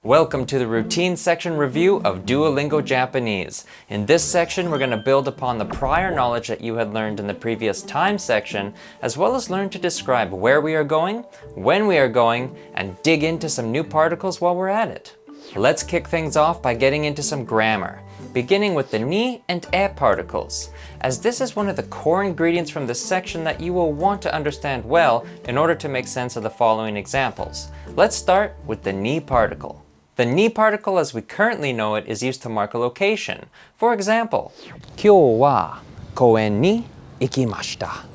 Welcome to the routine section review of Duolingo Japanese. In this section, we're going to build upon the prior knowledge that you had learned in the previous time section, as well as learn to describe where we are going, when we are going, and dig into some new particles while we're at it. Let's kick things off by getting into some grammar, beginning with the ni and e particles, as this is one of the core ingredients from this section that you will want to understand well in order to make sense of the following examples. Let's start with the ni particle. The ni particle as we currently know it is used to mark a location. For example, 今日は公園に行きました。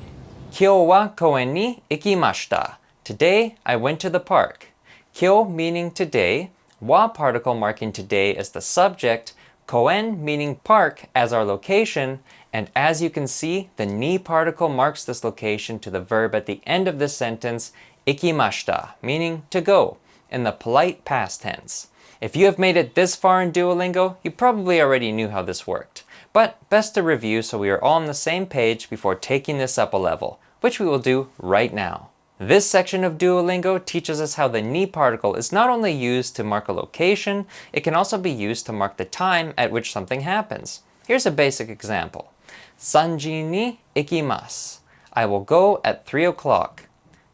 今日は公園に行きました。Today I went to the park. 今日 meaning today, wa particle marking today as the subject, koen meaning park as our location, and as you can see, the ni particle marks this location to the verb at the end of this sentence, ikimashita, meaning to go, in the polite past tense. If you have made it this far in Duolingo, you probably already knew how this worked. But best to review so we are all on the same page before taking this up a level, which we will do right now. This section of Duolingo teaches us how the ni particle is not only used to mark a location, it can also be used to mark the time at which something happens. Here's a basic example. 3時に行きます. I will go at 3 o'clock.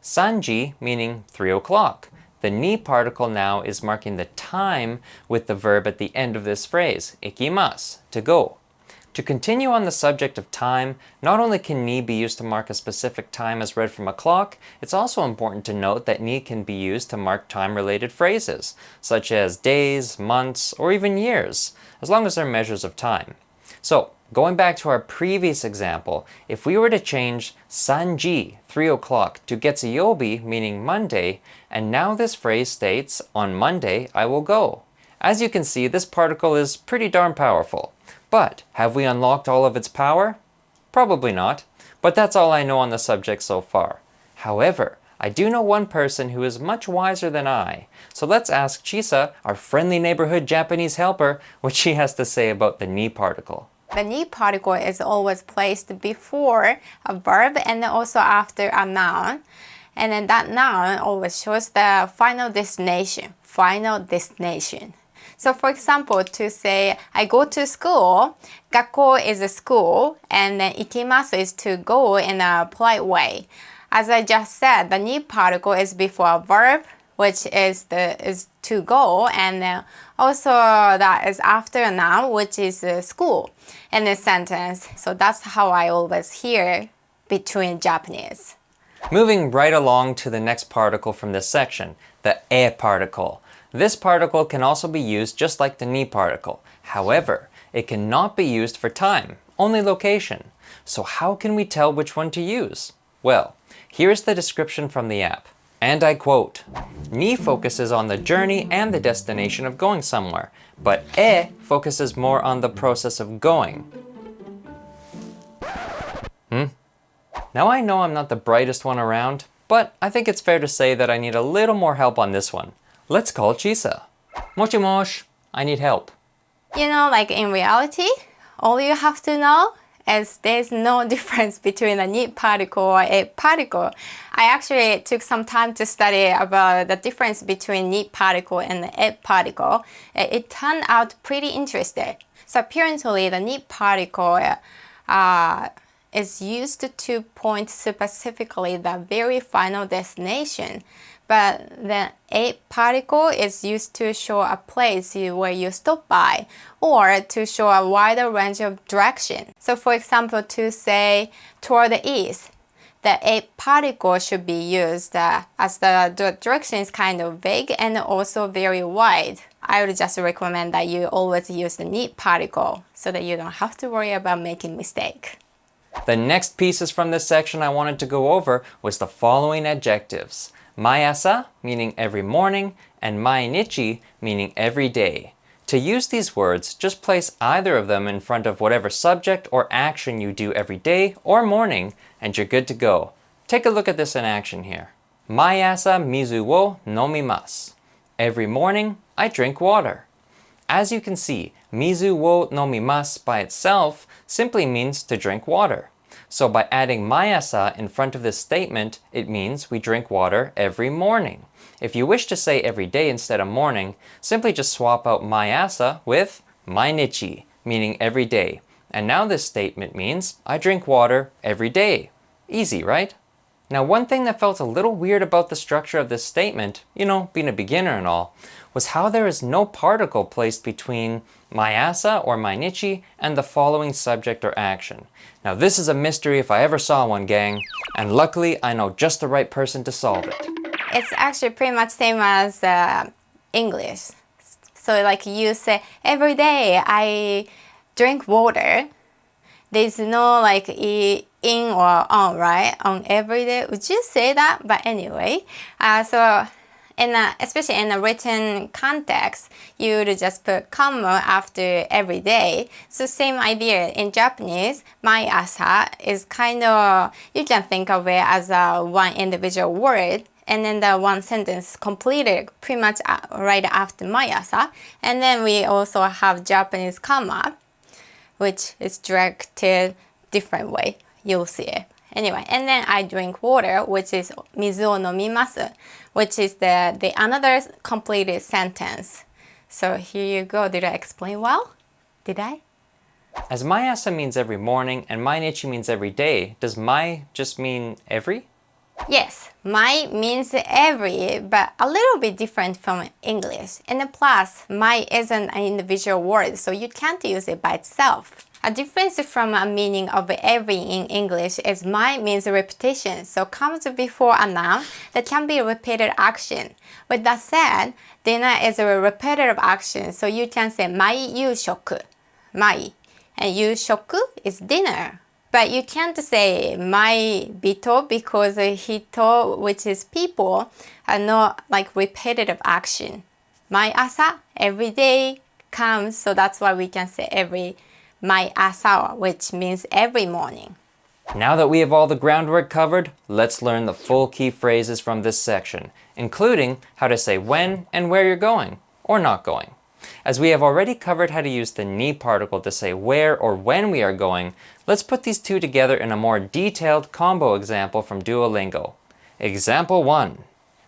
3時 meaning 3 o'clock. The ni particle now is marking the time with the verb at the end of this phrase, ikimasu, to go. To continue on the subject of time, not only can ni be used to mark a specific time as read from a clock, it's also important to note that ni can be used to mark time-related phrases, such as days, months, or even years, as long as they're measures of time. So, going back to our previous example, if we were to change 3時, 3 o'clock, to getsuyobi, meaning Monday, and now this phrase states, on Monday I will go. As you can see, this particle is pretty darn powerful. But have we unlocked all of its power? Probably not, but that's all I know on the subject so far. However, I do know one person who is much wiser than I, so let's ask Chisa, our friendly neighborhood Japanese helper, what she has to say about the ni particle. The ni particle is always placed before a verb and also after a noun. And then that noun always shows the final destination. So for example, to say, I go to school, 学校 is a school, and then 行きます is to go in a polite way. As I just said, the ni particle is before a verb, which is to go, and then also that is after a noun, which is school in this sentence. So that's how I always hear between Japanese. Moving right along to the next particle from this section, the e particle. This particle can also be used just like the ni particle. However, it cannot be used for time, only location. So how can we tell which one to use? Well, here's the description from the app. And I quote, ni focuses on the journey and the destination of going somewhere, but e focuses more on the process of going. Now I know I'm not the brightest one around, but I think it's fair to say that I need a little more help on this one. Let's call Chisa. Moshi, I need help. You know, like in reality, all you have to know is there's no difference between a ni particle or a particle. I actually took some time to study about the difference between ni particle and the e particle. It turned out pretty interesting. So apparently the ni particle is used to point specifically the very final destination. But the a particle is used to show a place where you stop by or to show a wider range of direction. So for example, to say toward the east, the a particle should be used as the direction is kind of vague and also very wide. I would just recommend that you always use the ni particle so that you don't have to worry about making mistake. The next pieces from this section I wanted to go over was the following adjectives. Maiasa, meaning every morning, and Mainichi, meaning every day. To use these words, just place either of them in front of whatever subject or action you do every day or morning, and you're good to go. Take a look at this in action here. Maiasa mizu wo nomimasu. Every morning, I drink water. As you can see, mizu wo nomimasu by itself simply means to drink water. So by adding Maiasa in front of this statement, it means we drink water every morning. If you wish to say every day instead of morning, simply just swap out Maiasa with Mainichi, meaning every day. And now this statement means I drink water every day. Easy, right? Now, one thing that felt a little weird about the structure of this statement, being a beginner and all, was how there is no particle placed between Maiasa or Mainichi and the following subject or action. Now, this is a mystery if I ever saw one, gang, and luckily I know just the right person to solve it. It's actually pretty much same as English. So like you say, every day I drink water. There's no like in or on, right? On every day. Would you say that? But anyway, especially in a written context, you would just put comma after every day. So same idea in Japanese. Maiasa is kind of, you can think of it as one individual word, and then the one sentence completed pretty much right after Maiasa. And then we also have Japanese comma, which is directed different way. You'll see it. Anyway, and then I drink water, which is mizu o nomimasu, which is the another completed sentence. So here you go. Did I explain well? Did I? As Maiasa means every morning and Mainichi means every day, does mai just mean every? Yes, mai means every, but a little bit different from English. And plus, mai isn't an individual word, so you can't use it by itself. A difference from a meaning of every in English is mai means repetition, so comes before a noun that can be a repeated action. With that said, dinner is a repetitive action, so you can say mai yushoku, mai, and yushoku is dinner. But you can't say mai bito because hito, which is people, are not like repetitive action. Mai asa, every day comes, so that's why we can say every mai asa, which means every morning. Now that we have all the groundwork covered, let's learn the full key phrases from this section, including how to say when and where you're going, or not going. As we have already covered how to use the ni particle to say where or when we are going, let's put these two together in a more detailed combo example from Duolingo. Example 1.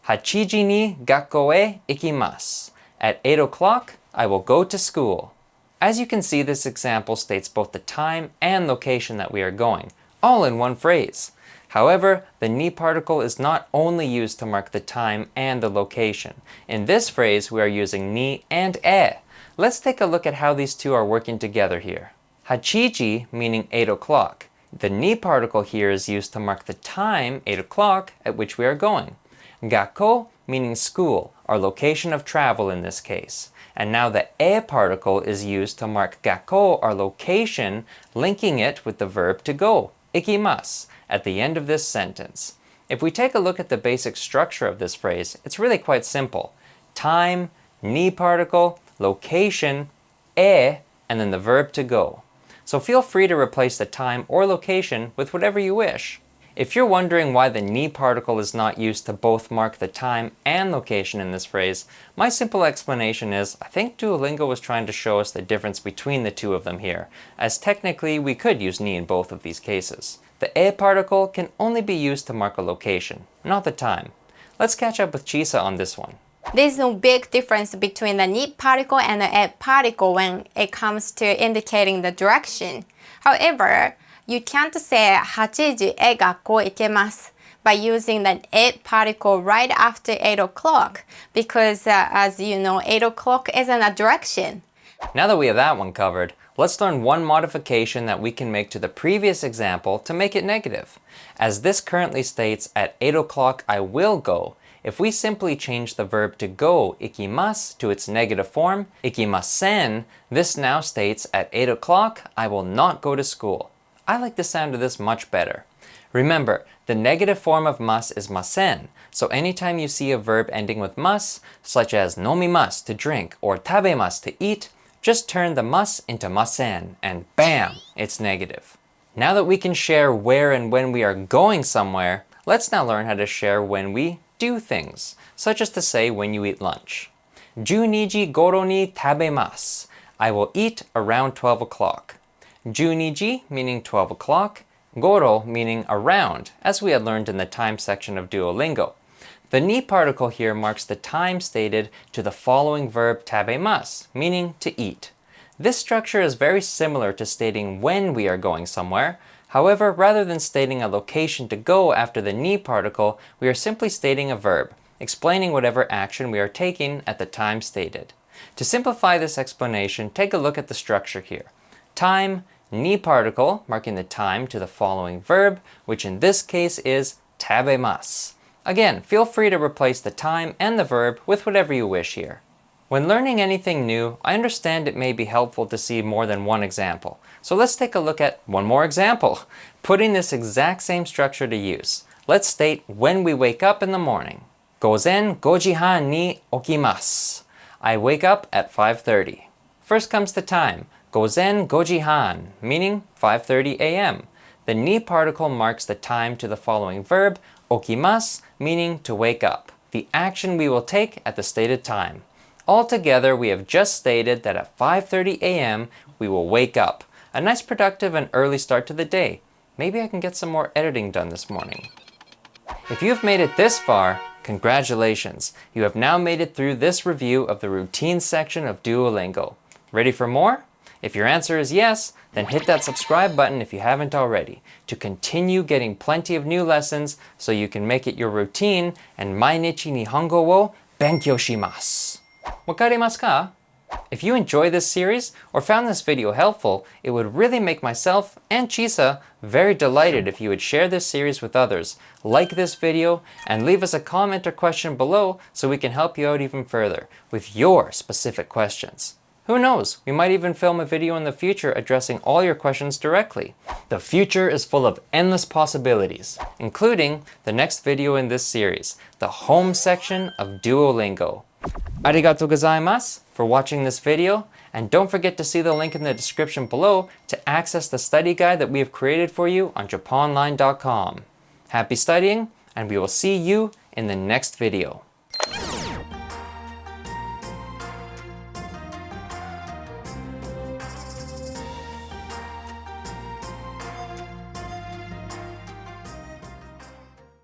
Hachiji ni gakko e ikimasu. At 8 o'clock, I will go to school. As you can see, this example states both the time and location that we are going, all in one phrase. However, the ni particle is not only used to mark the time and the location. In this phrase, we are using ni and e. Let's take a look at how these two are working together here. Hachiji, meaning 8 o'clock. The ni particle here is used to mark the time, 8 o'clock, at which we are going. Gakko, meaning school, our location of travel in this case. And now the e particle is used to mark gakko, our location, linking it with the verb to go, ikimasu, at the end of this sentence. If we take a look at the basic structure of this phrase, it's really quite simple. Time, ni particle, location, e, and then the verb to go. So feel free to replace the time or location with whatever you wish. If you're wondering why the ni particle is not used to both mark the time and location in this phrase, my simple explanation is I think Duolingo was trying to show us the difference between the two of them here, as technically we could use ni in both of these cases. The e particle can only be used to mark a location, not the time. Let's catch up with Chisa on this one. There's no big difference between the ni particle and the e particle when it comes to indicating the direction. However, you can't say 8時へ学校行けます by using the e particle right after 8 o'clock because as you know, 8 o'clock isn't a direction. Now that we have that one covered, let's learn one modification that we can make to the previous example to make it negative. As this currently states, at 8 o'clock I will go, if we simply change the verb to go, ikimasu, to its negative form, ikimasen, this now states, at 8 o'clock I will not go to school. I like the sound of this much better. Remember, the negative form of mas is masen, so anytime you see a verb ending with mas, such as nomimasu, to drink, or tabemasu, to eat, just turn the mas into masen, and bam, it's negative. Now that we can share where and when we are going somewhere, let's now learn how to share when we do things, such as to say when you eat lunch. 12時頃に食べます. I will eat around 12 o'clock. 12時 meaning 12 o'clock, goro meaning around, as we had learned in the time section of Duolingo. The ni particle here marks the time stated to the following verb tabemasu, meaning to eat. This structure is very similar to stating when we are going somewhere. However, rather than stating a location to go after the ni particle, we are simply stating a verb, explaining whatever action we are taking at the time stated. To simplify this explanation, take a look at the structure here. Time, ni particle, marking the time to the following verb, which in this case is tabemasu. Again, feel free to replace the time and the verb with whatever you wish here. When learning anything new, I understand it may be helpful to see more than one example. So let's take a look at one more example, putting this exact same structure to use. Let's state when we wake up in the morning. 午前5時半に起きます. I wake up at 5:30. First comes the time, 午前5時半, meaning 5:30 a.m. The ni particle marks the time to the following verb, 起きます, meaning to wake up, the action we will take at the stated time. Altogether, we have just stated that at 5:30 a.m. we will wake up. A nice productive and early start to the day. Maybe I can get some more editing done this morning. If you've made it this far, congratulations! You have now made it through this review of the routine section of Duolingo. Ready for more? If your answer is yes, then hit that subscribe button if you haven't already to continue getting plenty of new lessons so you can make it your routine and mainichi nihongo wo benkyou shimasu. Wakarimasu ka? If you enjoy this series or found this video helpful, it would really make myself and Chisa very delighted if you would share this series with others, like this video, and leave us a comment or question below so we can help you out even further with your specific questions. Who knows, we might even film a video in the future addressing all your questions directly. The future is full of endless possibilities, including the next video in this series, the home section of Duolingo. Arigatou gozaimasu for watching this video, and don't forget to see the link in the description below to access the study guide that we have created for you on Japponline.com. Happy studying, and we will see you in the next video.